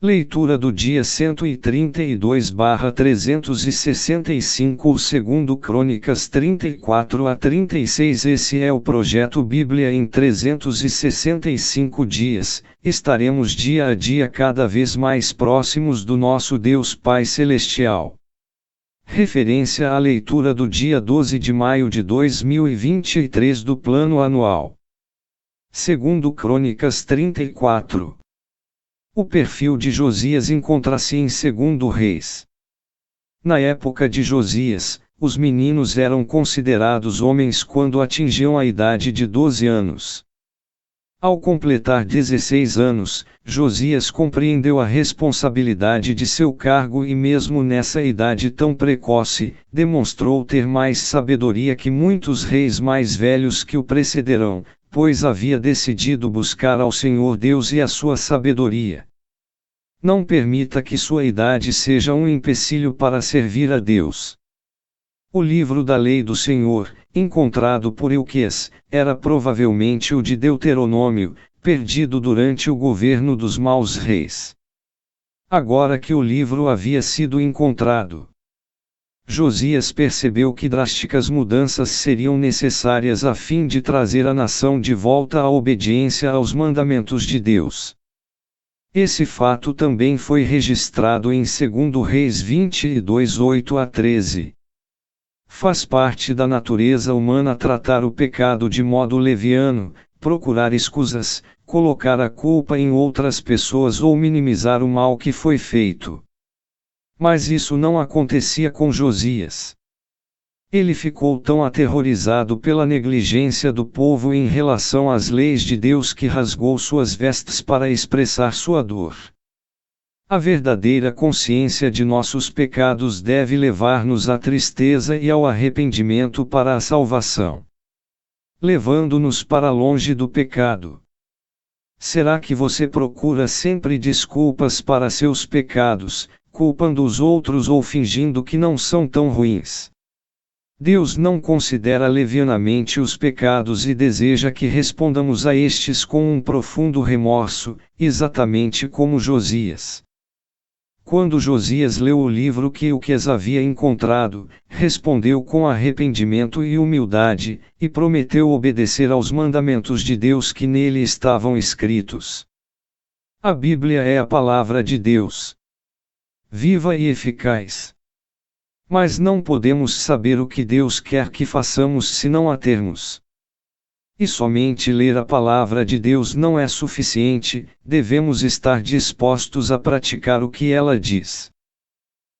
Leitura do dia 132/365, segundo Crônicas 34 a 36. Esse é o projeto Bíblia em 365 dias. Estaremos dia a dia cada vez mais próximos do nosso Deus Pai Celestial. Referência à leitura do dia 12 de maio de 2023 do Plano Anual. Segundo Crônicas 34. O perfil de Josias encontra-se em 2 Reis. Na época de Josias, os meninos eram considerados homens quando atingiam a idade de 12 anos. Ao completar 16 anos, Josias compreendeu a responsabilidade de seu cargo e mesmo nessa idade tão precoce, demonstrou ter mais sabedoria que muitos reis mais velhos que o precederão, pois havia decidido buscar ao Senhor Deus e a sua sabedoria. Não permita que sua idade seja um empecilho para servir a Deus. O livro da lei do Senhor, encontrado por Ilquias, era provavelmente o de Deuteronômio, perdido durante o governo dos maus reis. Agora que o livro havia sido encontrado, Josias percebeu que drásticas mudanças seriam necessárias a fim de trazer a nação de volta à obediência aos mandamentos de Deus. Esse fato também foi registrado em 2 Reis 22, 8 a 13. Faz parte da natureza humana tratar o pecado de modo leviano, procurar escusas, colocar a culpa em outras pessoas ou minimizar o mal que foi feito. Mas isso não acontecia com Josias. Ele ficou tão aterrorizado pela negligência do povo em relação às leis de Deus que rasgou suas vestes para expressar sua dor. A verdadeira consciência de nossos pecados deve levar-nos à tristeza e ao arrependimento para a salvação, levando-nos para longe do pecado. Será que você procura sempre desculpas para seus pecados, culpando os outros ou fingindo que não são tão ruins? Deus não considera levianamente os pecados e deseja que respondamos a estes com um profundo remorso, exatamente como Josias. Quando Josias leu o livro que Ilquias havia encontrado, respondeu com arrependimento e humildade, e prometeu obedecer aos mandamentos de Deus que nele estavam escritos. A Bíblia é a palavra de Deus, viva e eficaz. Mas não podemos saber o que Deus quer que façamos se não a termos. E somente ler a palavra de Deus não é suficiente, devemos estar dispostos a praticar o que ela diz.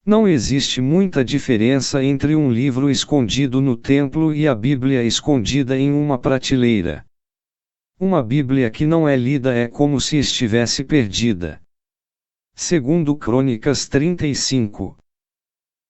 Não existe muita diferença entre um livro escondido no templo e a Bíblia escondida em uma prateleira. Uma Bíblia que não é lida é como se estivesse perdida. Segundo Crônicas 35.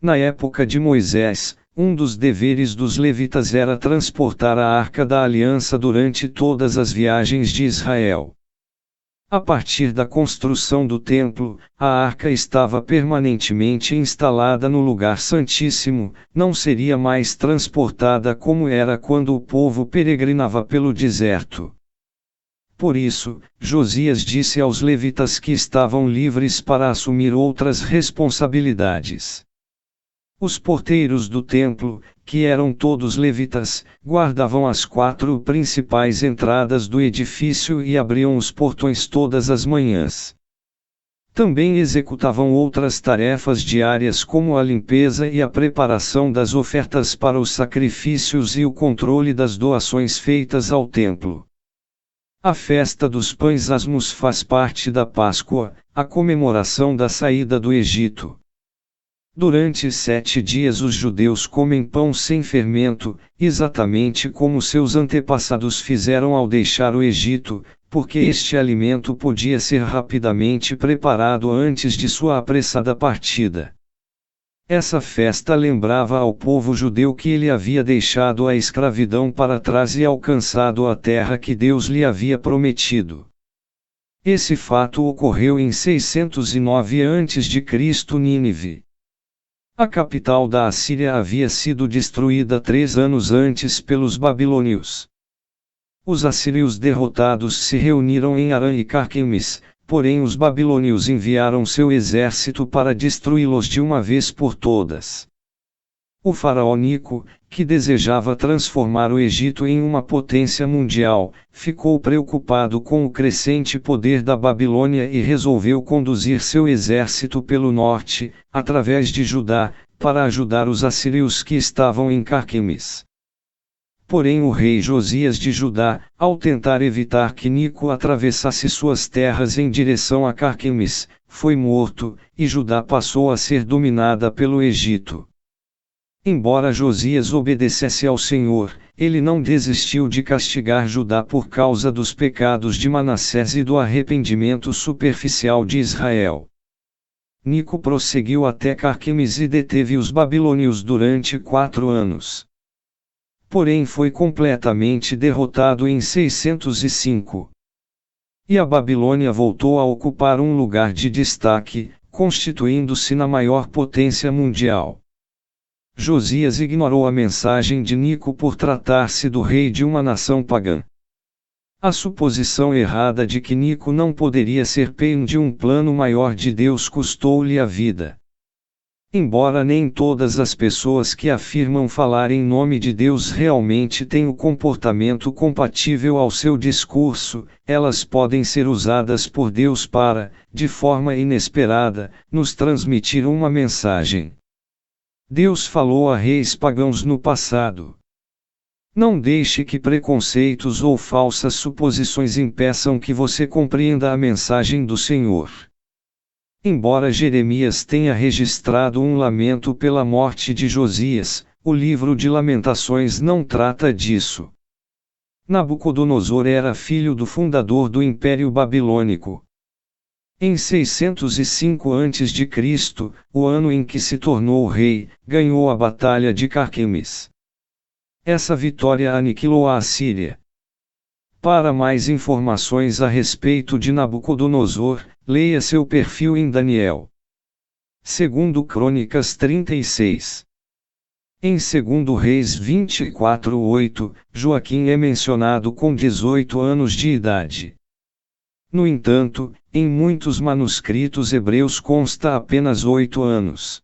Na época de Moisés, um dos deveres dos levitas era transportar a Arca da Aliança durante todas as viagens de Israel. A partir da construção do templo, a arca estava permanentemente instalada no lugar santíssimo, não seria mais transportada como era quando o povo peregrinava pelo deserto. Por isso, Josias disse aos levitas que estavam livres para assumir outras responsabilidades. Os porteiros do templo, que eram todos levitas, guardavam as 4 principais entradas do edifício e abriam os portões todas as manhãs. Também executavam outras tarefas diárias como a limpeza e a preparação das ofertas para os sacrifícios e o controle das doações feitas ao templo. A festa dos pães asmos faz parte da Páscoa, a comemoração da saída do Egito. Durante 7 dias os judeus comem pão sem fermento, exatamente como seus antepassados fizeram ao deixar o Egito, porque este alimento podia ser rapidamente preparado antes de sua apressada partida. Essa festa lembrava ao povo judeu que ele havia deixado a escravidão para trás e alcançado a terra que Deus lhe havia prometido. Esse fato ocorreu em 609 a.C. Nínive. A capital da Assíria havia sido destruída 3 anos antes pelos babilônios. Os assírios derrotados se reuniram em Arã e Carquemis, porém os babilônios enviaram seu exército para destruí-los de uma vez por todas. O faraó Nico, que desejava transformar o Egito em uma potência mundial, ficou preocupado com o crescente poder da Babilônia e resolveu conduzir seu exército pelo norte, através de Judá, para ajudar os assírios que estavam em Carquemis. Porém o rei Josias de Judá, ao tentar evitar que Nico atravessasse suas terras em direção a Carquemis, foi morto, e Judá passou a ser dominada pelo Egito. Embora Josias obedecesse ao Senhor, ele não desistiu de castigar Judá por causa dos pecados de Manassés e do arrependimento superficial de Israel. Nico prosseguiu até Carquemis e deteve os babilônios durante 4 anos. Porém foi completamente derrotado em 605. E a Babilônia voltou a ocupar um lugar de destaque, constituindo-se na maior potência mundial. Josias ignorou a mensagem de Nico por tratar-se do rei de uma nação pagã. A suposição errada de que Nico não poderia ser peão de um plano maior de Deus custou-lhe a vida. Embora nem todas as pessoas que afirmam falar em nome de Deus realmente tenham o comportamento compatível ao seu discurso, elas podem ser usadas por Deus para, de forma inesperada, nos transmitir uma mensagem. Deus falou a reis pagãos no passado. Não deixe que preconceitos ou falsas suposições impeçam que você compreenda a mensagem do Senhor. Embora Jeremias tenha registrado um lamento pela morte de Josias, o livro de Lamentações não trata disso. Nabucodonosor era filho do fundador do Império Babilônico. Em 605 a.C., o ano em que se tornou rei, ganhou a Batalha de Carquemis. Essa vitória aniquilou a Assíria. Para mais informações a respeito de Nabucodonosor, leia seu perfil em Daniel. Segundo Crônicas 36. Em 2 Reis 24:8, Joaquim é mencionado com 18 anos de idade. No entanto, em muitos manuscritos hebreus consta apenas 8 anos.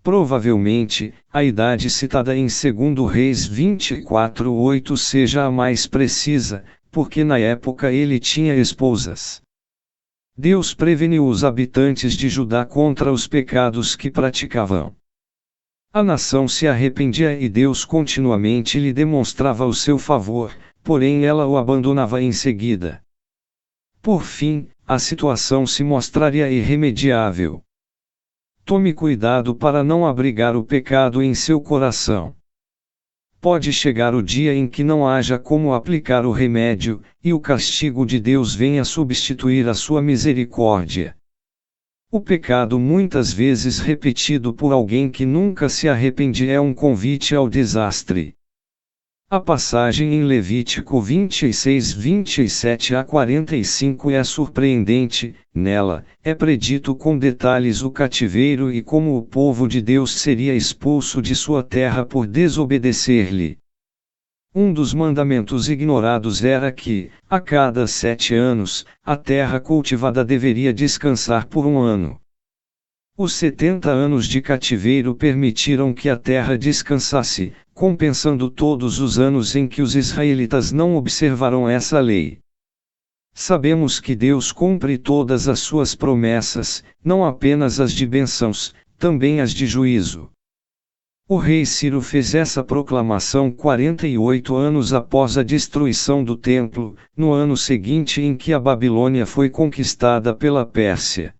Provavelmente, a idade citada em 2 Reis 24:8 seja a mais precisa, porque na época ele tinha esposas. Deus preveniu os habitantes de Judá contra os pecados que praticavam. A nação se arrependia e Deus continuamente lhe demonstrava o seu favor, porém ela o abandonava em seguida. Por fim, a situação se mostraria irremediável. Tome cuidado para não abrigar o pecado em seu coração. Pode chegar o dia em que não haja como aplicar o remédio, e o castigo de Deus venha substituir a sua misericórdia. O pecado muitas vezes repetido por alguém que nunca se arrepende é um convite ao desastre. A passagem em Levítico 26, 27 a 45 é surpreendente. Nela, é predito com detalhes o cativeiro e como o povo de Deus seria expulso de sua terra por desobedecer-lhe. Um dos mandamentos ignorados era que, a cada 7 anos, a terra cultivada deveria descansar por um ano. Os 70 anos de cativeiro permitiram que a terra descansasse, compensando todos os anos em que os israelitas não observaram essa lei. Sabemos que Deus cumpre todas as suas promessas, não apenas as de bênçãos, também as de juízo. O rei Ciro fez essa proclamação 48 anos após a destruição do templo, no ano seguinte em que a Babilônia foi conquistada pela Pérsia.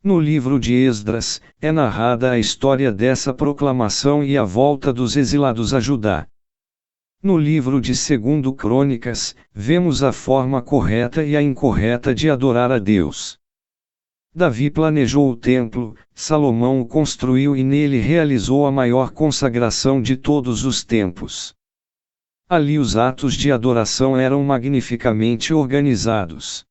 No livro de Esdras, é narrada a história dessa proclamação e a volta dos exilados a Judá. No livro de 2 Crônicas, vemos a forma correta e a incorreta de adorar a Deus. Davi planejou o templo, Salomão o construiu e nele realizou a maior consagração de todos os tempos. Ali os atos de adoração eram magnificamente organizados.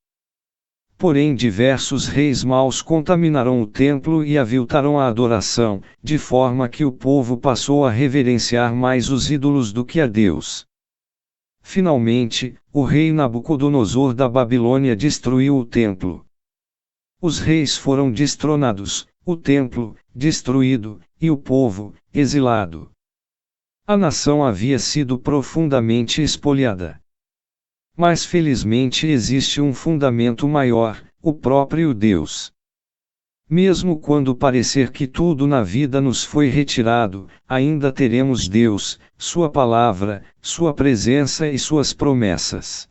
Porém diversos reis maus contaminaram o templo e aviltaram a adoração, de forma que o povo passou a reverenciar mais os ídolos do que a Deus. Finalmente, o rei Nabucodonosor da Babilônia destruiu o templo. Os reis foram destronados, o templo, destruído, e o povo, exilado. A nação havia sido profundamente espoliada. Mas felizmente existe um fundamento maior, o próprio Deus. Mesmo quando parecer que tudo na vida nos foi retirado, ainda teremos Deus, Sua palavra, Sua presença e Suas promessas.